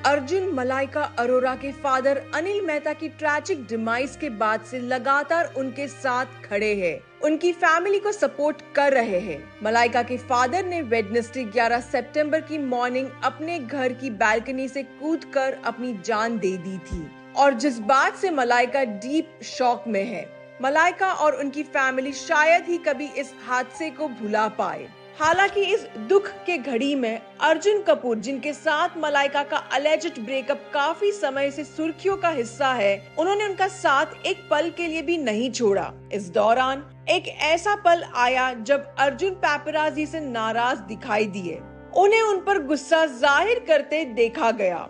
अर्जुन मलाइका अरोरा के फादर अनिल मेहता की tragic demise के बाद से लगातार उनके साथ खड़े हैं, उनकी फैमिली को सपोर्ट कर रहे हैं। मलाइका के फादर ने वेडनेसडे 11 सितंबर की मॉर्निंग अपने घर की बालकनी से कूदकर अपनी जान दे दी थी और जिस बात से मलाइका डीप शॉक में है। मलाइका और उनकी फैमिली शायद ही कभी इस हादसे को भुला पाए। हालांकि इस दुख के घड़ी में अर्जुन कपूर, जिनके साथ मलाइका का अलेज्ड ब्रेकअप काफी समय से सुर्खियों का हिस्सा है, उन्होंने उनका साथ एक पल के लिए भी नहीं छोड़ा। इस दौरान एक ऐसा पल आया जब अर्जुन पैपराजी से नाराज दिखाई दिए। उन्हें उन पर गुस्सा जाहिर करते देखा गया।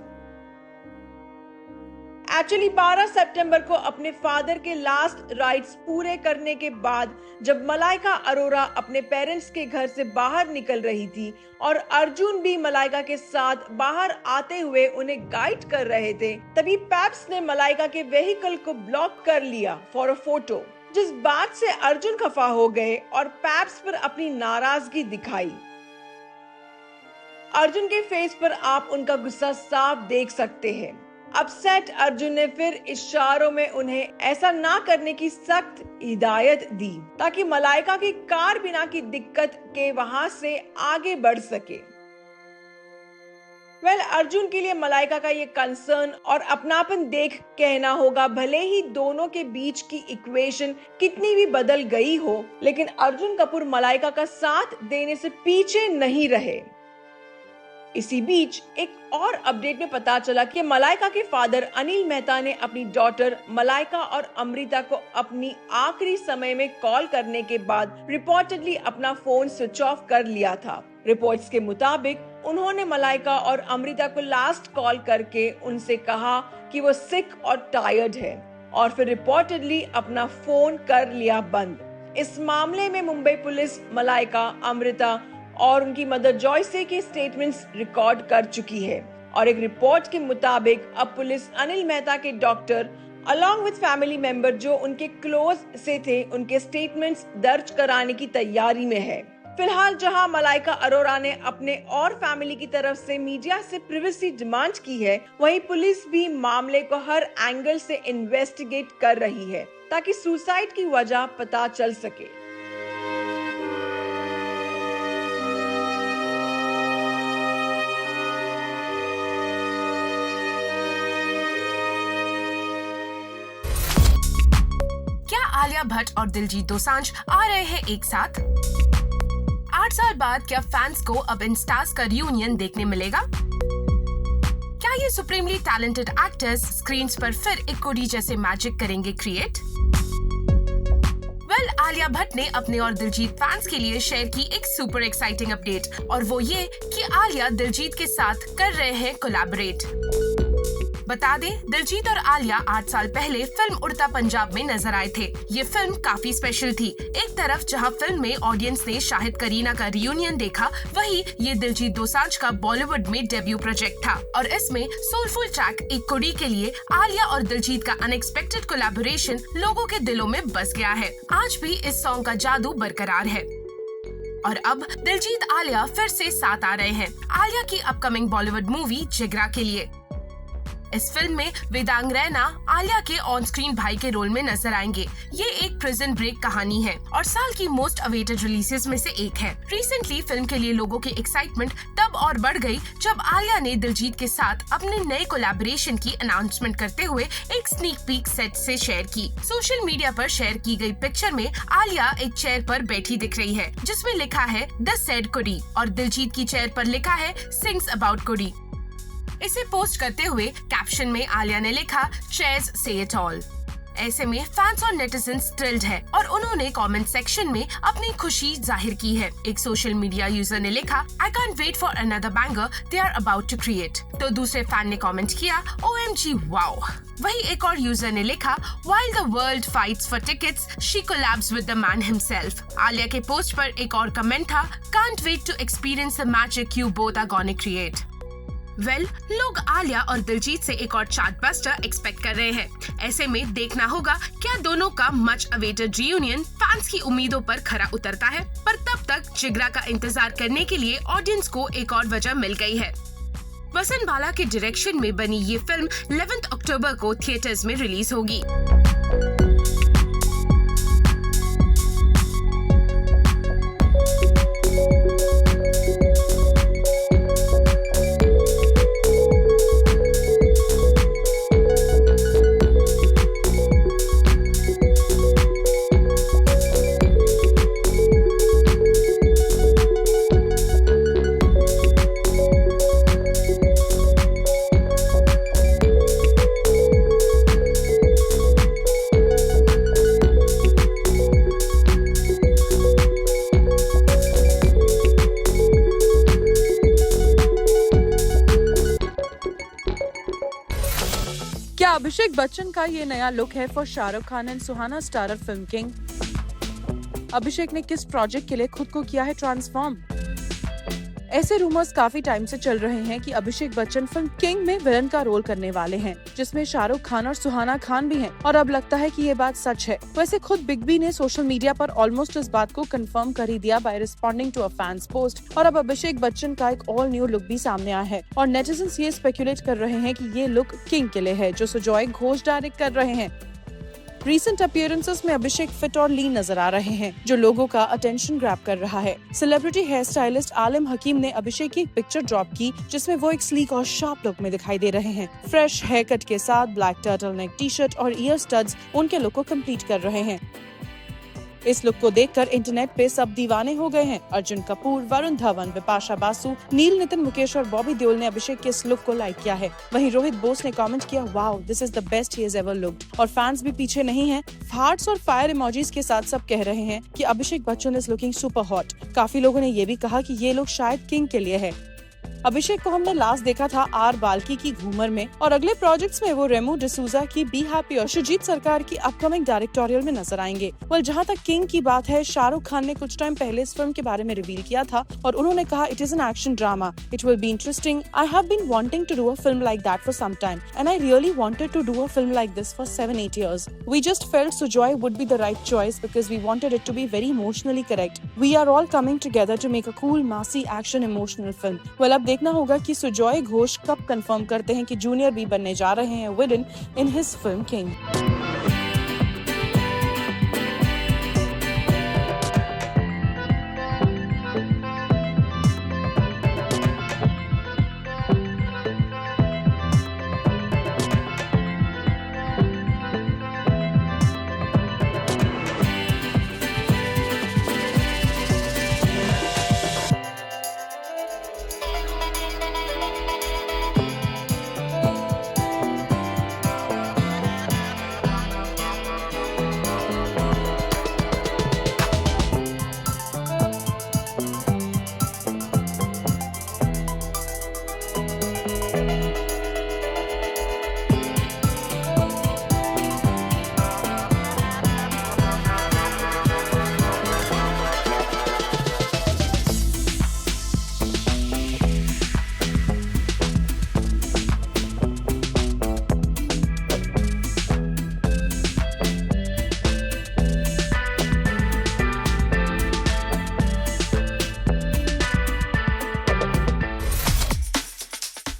एक्चुअली 12 सितंबर को अपने फादर के लास्ट राइट्स पूरे करने के बाद जब मलाइका अरोरा अपने पेरेंट्स के घर से बाहर निकल रही थी और अर्जुन भी मलाइका के साथ बाहर आते हुए उन्हें गाइड कर रहे थे, तभी पैप्स ने मलाइका के व्हीकल को ब्लॉक कर लिया फॉर अ फोटो, जिस बात से अर्जुन खफा हो गए और पैप्स पर अपनी नाराजगी दिखाई। अर्जुन के फेस पर आप उनका गुस्सा साफ देख सकते हैं। अपसेट अर्जुन ने फिर इशारों में उन्हें ऐसा ना करने की सख्त हिदायत दी ताकि मलाइका की कार बिना की दिक्कत के वहां से आगे बढ़ सके। अर्जुन के लिए मलाइका का ये कंसर्न और अपनापन देख कहना होगा, भले ही दोनों के बीच की इक्वेशन कितनी भी बदल गई हो, लेकिन अर्जुन कपूर मलाइका का साथ देने से पीछे नहीं रहे। इसी बीच एक और अपडेट में पता चला कि मलाइका के फादर अनिल मेहता ने अपनी डॉटर मलाइका और अमृता को अपनी आखिरी समय में कॉल करने के बाद रिपोर्टेडली अपना फोन स्विच ऑफ कर लिया था। रिपोर्ट्स के मुताबिक उन्होंने मलाइका और अमृता को लास्ट कॉल करके उनसे कहा कि वो सिक और टायर्ड है और फिर रिपोर्टेडली अपना फोन कर लिया बंद। इस मामले में मुंबई पुलिस मलाइका, अमृता और उनकी मदर जॉयसे के स्टेटमेंट्स रिकॉर्ड कर चुकी है और एक रिपोर्ट के मुताबिक अब पुलिस अनिल मेहता के doctor along with family member जो उनके क्लोज से थे, उनके स्टेटमेंट्स दर्ज कराने की तैयारी में है। फिलहाल जहां मलाइका अरोरा ने अपने और फैमिली की तरफ से मीडिया से प्राइवेसी डिमांड की है, वहीं पुलिस भी मामले को हर एंगल से इन्वेस्टिगेट कर रही है ताकि सुसाइड की वजह पता चल सके। आलिया भट्ट और दिलजीत दोसांझ आ रहे हैं एक साथ। 8 साल बाद क्या फैंस को अब इन स्टार्स का रियूनियन देखने मिलेगा? क्या ये सुप्रीमली टैलेंटेड एक्टर्स स्क्रीन्स पर फिर एक कोडी जैसे मैजिक करेंगे क्रिएट? आलिया भट्ट ने अपने और दिलजीत फैंस के लिए शेयर की एक सुपर एक्साइटिंग अपडेट और वो ये कि आलिया दिलजीत के साथ कर रहे हैं कोलैबोरेट। बता दें, दिलजीत और आलिया 8 साल पहले फिल्म उड़ता पंजाब में नजर आए थे। ये फिल्म काफी स्पेशल थी। एक तरफ जहां फिल्म में ऑडियंस ने शाहिद करीना का रियूनियन देखा, वहीं ये दिलजीत दोसांझ का बॉलीवुड में डेब्यू प्रोजेक्ट था और इसमें सोलफुल ट्रैक एक कुड़ी के लिए आलिया और दिलजीत का अनएक्सपेक्टेड कोलैबोरेशन लोगों के दिलों में बस गया है। आज भी इस सॉन्ग का जादू बरकरार है और अब दिलजीत आलिया फिर से साथ आ रहे हैं आलिया की अपकमिंग बॉलीवुड मूवी जिगरा के लिए। इस फिल्म में वेदांग रैना आलिया के ऑन स्क्रीन भाई के रोल में नजर आएंगे। ये एक प्रिजन ब्रेक कहानी है और साल की मोस्ट अवेटेड रिलीजेस में से एक है। रिसेंटली फिल्म के लिए लोगों की एक्साइटमेंट तब और बढ़ गई जब आलिया ने दिलजीत के साथ अपने नए कोलैबोरेशन की अनाउंसमेंट करते हुए एक स्नीक पीक सेट से शेयर की। सोशल मीडिया पर शेयर की गई पिक्चर में आलिया एक चेयर पर बैठी दिख रही है जिसमें लिखा है द सैड कुड़ी और दिलजीत की चेयर पर लिखा है सिंग्स अबाउट कुड़ी। इसे पोस्ट करते हुए कैप्शन में आलिया ने लिखा चेयर्स से इट ऑल। ऐसे में फैंस और नेटिजन्स थ्रिल्ड है और उन्होंने कमेंट सेक्शन में अपनी खुशी जाहिर की है। एक सोशल मीडिया यूजर ने लिखा I can't wait for another banger they are about to create. तो दूसरे फैन ने कमेंट किया OMG वाओ। वही एक और यूजर ने लिखा while the world fights for tickets she collabs with the man himself. Alia के पोस्ट पर एक और कमेंट था can't wait to experience the magic you both are gonna create. लोग आलिया और दिलजीत से एक और चार्टबस्टर एक्सपेक्ट कर रहे हैं। ऐसे में देखना होगा क्या दोनों का मच अवेटेड रियूनियन फैंस की उम्मीदों पर खरा उतरता है। पर तब तक जिगरा का इंतजार करने के लिए ऑडियंस को एक और वजह मिल गई है। वसंत बाला के डायरेक्शन में बनी ये फिल्म 11 अक्टूबर को थिएटर्स में रिलीज होगी। क्या अभिषेक बच्चन का ये नया लुक है for Shahrukh Khan and Suhana starrer film King? Abhishek ने किस प्रोजेक्ट के लिए खुद को किया है ट्रांसफॉर्म? ऐसे रूमर्स काफी टाइम से चल रहे हैं कि अभिषेक बच्चन फिल्म किंग में विलन का रोल करने वाले हैं, जिसमें शाहरुख खान और सुहाना खान भी हैं, और अब लगता है कि ये बात सच है। वैसे खुद बिग बी ने सोशल मीडिया पर ऑलमोस्ट इस बात को कंफर्म कर ही दिया by responding to a fans post, और अब अभिषेक बच्चन का एक ऑल न्यू लुक भी सामने आया है और नेटिजन्स ये स्पेकुलेट कर रहे हैं कि ये लुक किंग के लिए है, जो सुजॉय घोष डायरेक्ट कर रहे हैं। रीसेंट अपीयरेंसेस में अभिषेक फिट और लीन नजर आ रहे हैं, जो लोगों का अटेंशन ग्रैब कर रहा है। सेलिब्रिटी हेयर स्टाइलिस्ट आलिम हकीम ने अभिषेक की एक पिक्चर ड्रॉप की, जिसमें वो एक स्लीक और शार्प लुक में दिखाई दे रहे हैं। फ्रेश हेयर कट के साथ black turtle neck T shirt और ईयर स्टड्स उनके लुक को कंप्लीट कर रहे हैं। इस लुक को देखकर इंटरनेट पे सब दीवाने हो गए हैं। अर्जुन कपूर, वरुण धवन, बिपाशा बासु, नील नितिन मुकेश और बॉबी देओल ने अभिषेक के इस लुक को लाइक किया है। वहीं रोहित बोस ने कमेंट किया, wow this is the best he has ever looked. और फैंस भी पीछे नहीं हैं। हार्ट्स और फायर इमोजीज के साथ सब कह रहे हैं कि Abhishek Bachchan is looking super hot. काफी लोगों ने ये भी कहा कि ये लुक शायद किंग के लिए है। अभिषेक को हमने लास्ट देखा था आर बाल्की की घूमर में, और अगले प्रोजेक्ट्स में वो रेमो डिसूजा की बी हैप्पी और सुजीत सरकार की अपकमिंग डायरेक्टोरियल में नजर आएंगे। जहां तक किंग की बात है, शाहरुख खान ने कुछ टाइम पहले इस फिल्म के बारे में रिवील किया था और उन्होंने कहा, it is an action drama, it will be interesting, I have been wanting to do a film like that for some time and I really wanted to do a film like this for 7-8 years. We just felt Sujoy would be the right choice because we wanted it to be very emotionally correct. We are all coming together to make a cool, massy, action emotional film. अब देखना होगा कि सुजॉय घोष कब confirm करते हैं कि junior भी बनने जा रहे हैं villain in his film king.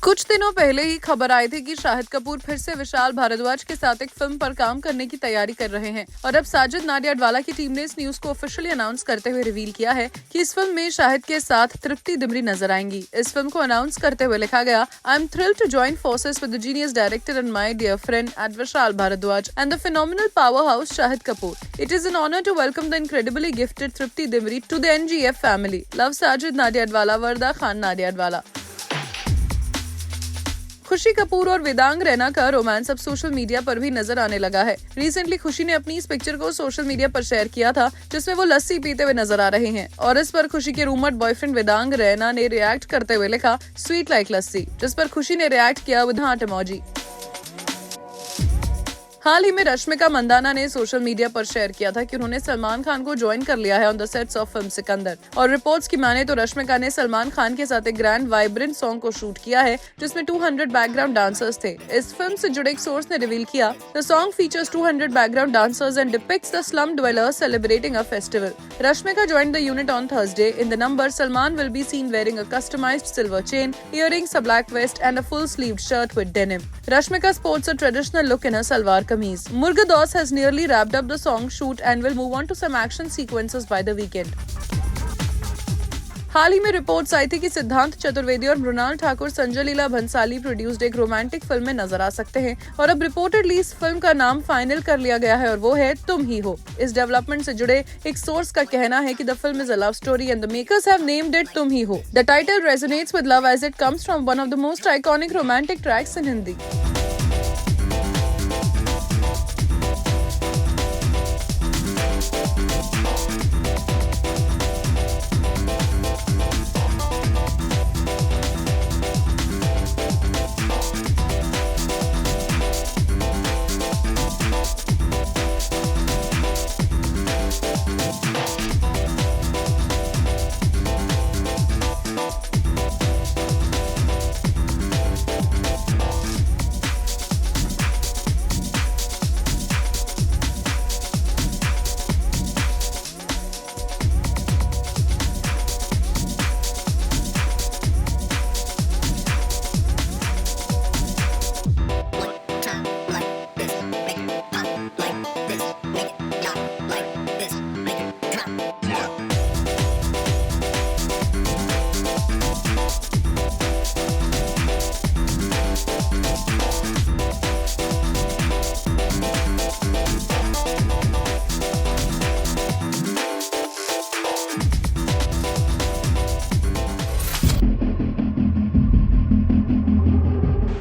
कुछ दिनों पहले ही खबर आई थी कि शाहिद कपूर फिर से विशाल भारद्वाज के साथ एक फिल्म पर काम करने की तैयारी कर रहे हैं, और अब साजिद नाडियाडवाला की टीम ने इस न्यूज को ऑफिशियली अनाउंस करते हुए रिवील किया है कि इस फिल्म में शाहिद के साथ तृप्ति दिमरी नजर आएंगी। इस फिल्म को अनाउंस करते हुए लिखा गया, I am thrilled to join forces with the genius director and my dear friend at Vishal Bhardwaj and the phenomenal powerhouse Shahid Kapoor. It is an honor to welcome the incredibly gifted Tripti Dimri to the NGF family. Love, Sajid Nadiadwala, Varda Khan Nadiadwala. खुशी कपूर और वेदांग रैना का romance अब social media पर भी नजर आने लगा है। रिसेंटली खुशी ने अपनी इस पिक्चर को सोशल मीडिया पर शेयर किया था, जिसमें वो लस्सी पीते हुए नजर आ रहे हैं, और इस पर खुशी के रूमर्ड बॉयफ्रेंड वेदांग रैना ने रिएक्ट करते हुए लिखा, स्वीट लाइक लस्सी, जिस पर खुशी ने रिएक्ट किया विद हार्ट इमोजी। हाल ही में रश्मिका मंदाना ने सोशल मीडिया पर शेयर किया था कि उन्होंने सलमान खान को ज्वाइन कर लिया है on the sets of film Sikandar. और रिपोर्ट्स की माने तो रश्मिका ने सलमान खान के साथ एक ग्रैंड वाइब्रेंट सॉन्ग को शूट किया है जिसमें 200 बैकग्राउंड डांसर्स थे। इस फिल्म से जुड़े एक सोर्स ने रिवील किया, the song features 200 background dancers and depicts the slum dwellers celebrating a festival. Rashmika joined the unit on Thursday. In the number, Salman will be seen wearing a customized silver chain, earrings, a black vest and a full-sleeved shirt with denim. Rashmika sports a traditional look in a salwar kameez. Murga Doss has nearly wrapped up the song shoot and will move on to some action sequences by the weekend. हाल ही में reports आई थी कि सिद्धांत चतुर्वेदी और Mrinal Thakur Sanjay Leela Bhansali produced एक romantic film में नजर आ सकते हैं और अब रिपोर्टेडली इस फिल्म का नाम फाइनल कर लिया गया है और वो है तुम ही हो। इस डेवलपमेंट से जुड़े एक सोर्स का कहना है कि the film is a love story and the makers have named it Tum Hi Ho. The title resonates with love as it comes from one of the most iconic romantic tracks in Hindi.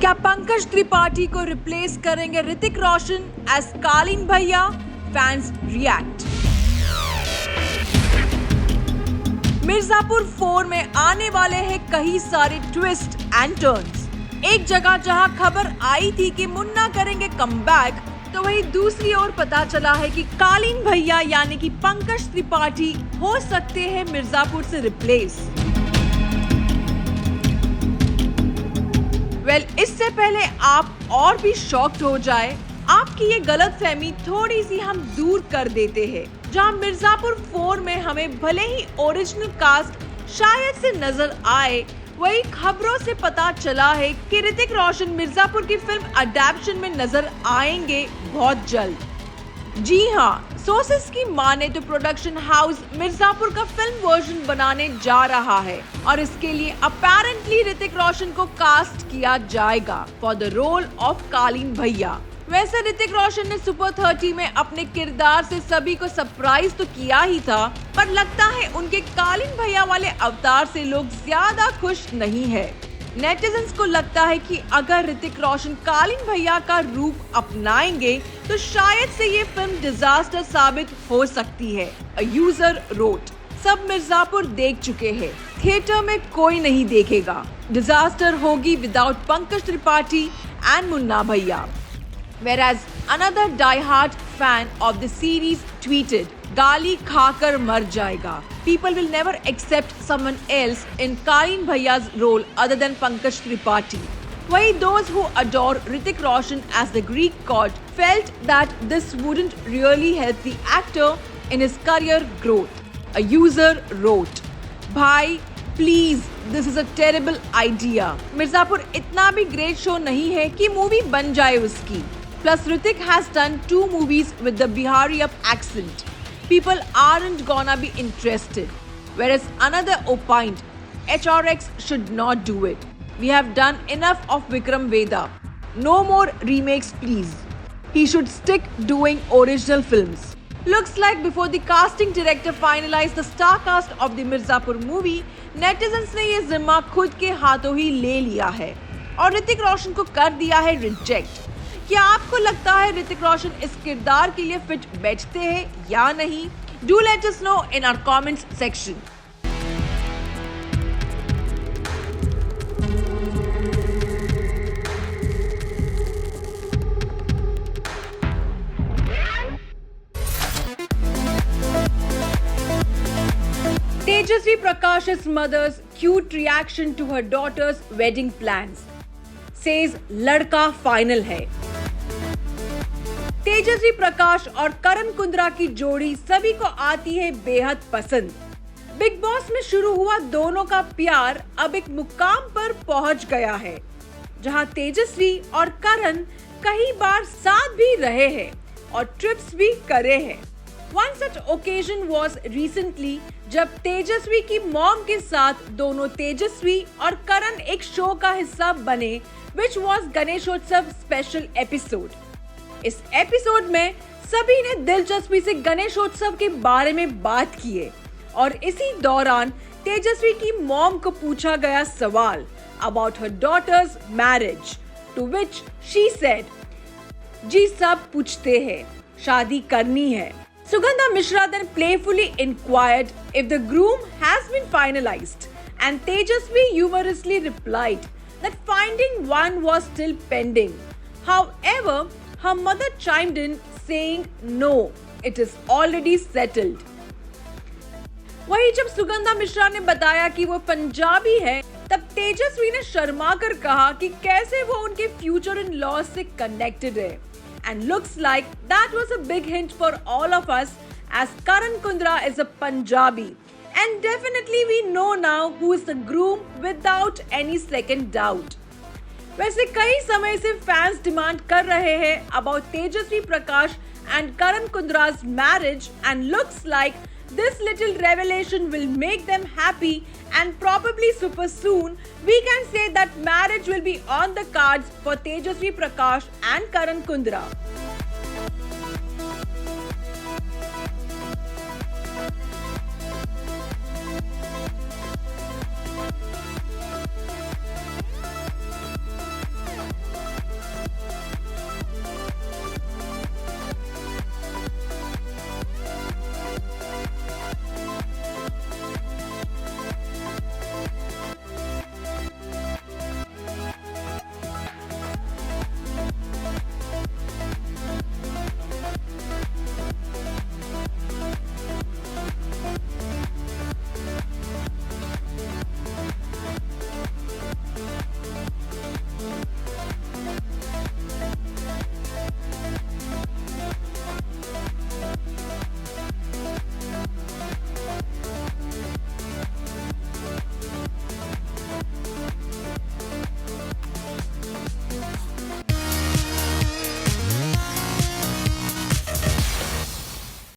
क्या पंकज त्रिपाठी को replace करेंगे Hrithik Roshan as कालीन भैया? Fans react. Mirzapur 4 में आने वाले हैं कई सारे ट्विस्ट एंड टर्न्स। एक जगह जहां खबर आई थी कि मुन्ना करेंगे कमबैक, तो वहीं दूसरी ओर पता चला है कि कालीन भैया यानी कि पंकज त्रिपाठी हो सकते हैं मिर्जापुर से रिप्लेस। इससे पहले आप और भी शॉक्ड हो जाए, आपकी ये गलतफहमी थोड़ी सी हम दूर कर देते हैं। जहां मिर्जापुर 4 में हमें भले ही ओरिजिनल कास्ट शायद से नजर आए, वही खबरों से पता चला है कि ऋतिक रोशन मिर्जापुर की फिल्म अडैप्शन में नजर आएंगे बहुत जल्द। जी हाँ, सोर्सेस की माने तो प्रोडक्शन हाउस मिर्जापुर का फिल्म वर्जन बनाने जा रहा है और इसके लिए अपैरेंटली ऋतिक रोशन को कास्ट किया जाएगा फॉर द रोल ऑफ कालीन भैया। वैसे ऋतिक रोशन ने सुपर 30 में अपने किरदार से सभी को सरप्राइज तो किया ही था, पर लगता है उनके कालीन भैया वाले अवतार से लोग ज्यादा खुश नहीं है। नेटिजन्स को लगता है कि अगर ऋतिक रोशन कालीन भैया का रूप अपनाएंगे तो शायद से ये फिल्म डिजास्टर साबित हो सकती है। अ यूजर रोट, सब मिर्जापुर देख चुके हैं, थिएटर में कोई नहीं देखेगा। डिजास्टर होगी विदाउट पंकज त्रिपाठी एंड मुन्ना भैया। Whereas another die-hard fan of the series tweeted, गाली खाकर मर जाएगा. People will never accept someone else in Kaleen Bhaiya's role other than Pankaj Tripathi. Why those who adore Hrithik Roshan as the Greek god felt that this wouldn't really help the actor in his career growth. A user wrote, भाई please this is a terrible idea. Mirzapur इतना भी great show नहीं है कि movie बन जाए उसकी. Plus Hrithik has done 2 movies with the Bihari up accent. People aren't gonna be interested. Whereas another opined, HRX should not do it. We have done enough of Vikram Vedha. No more remakes please. He should stick doing original films. Looks like before the casting director finalized the star cast of the Mirzapur movie, netizens ने ये जिम्मा खुद के हाथों ही ले लिया है और ऋतिक रोशन को कर दिया है रिजेक्ट. क्या आपको लगता है ऋतिक रोशन इस किरदार के लिए फिट बैठते हैं या नहीं? Do let us know in our comments section. Tejasvi Prakash's mother's cute reaction to her daughter's wedding plans. Says लड़का फाइनल है. तेजस्वी प्रकाश और करण कुंद्रा की जोड़ी सभी को आती है बेहद पसंद. बिग बॉस में शुरू हुआ दोनों का प्यार अब एक मुकाम पर पहुंच गया है, जहां तेजस्वी और करण कई बार साथ भी रहे हैं और ट्रिप्स भी करे हैं. One such occasion was recently जब तेजस्वी की मॉम के साथ दोनों तेजस्वी और करण एक शो का हिस्सा बने, which was Ganeshotsav special episode. इस एपिसोड में सभी ने दिलचस्पी से गणेशोत्सव के बारे में बात किए और इसी दौरान तेजस्वी की मॉम को पूछा गया सवाल about her daughter's marriage, to which she said, जी सब पूछते हैं, शादी करनी है. Sugandha Mishra then playfully inquired if the groom has been finalized, and Tejasvi humorously replied that finding one was still pending. However, her mother chimed in saying no, it is already settled. वहीं जब सुगंधा मिश्रा ने बताया कि वो पंजाबी है, तब तेजस्वी ने शर्मा कर कहा कि कैसे वो उनके फ्यूचर इन लॉ से कनेक्टेड है. And looks like that was a big hint for all of us, as Karan Kundra is a Punjabi. And definitely we know now who is the groom without any second doubt. वैसे कई समय से fans demand कर रहे हैं about Tejasswi Prakash and Karan Kundra's marriage, and looks like this little revelation will make them happy, and probably super soon we can say that marriage will be on the cards for Tejasvi Prakash and Karan Kundra.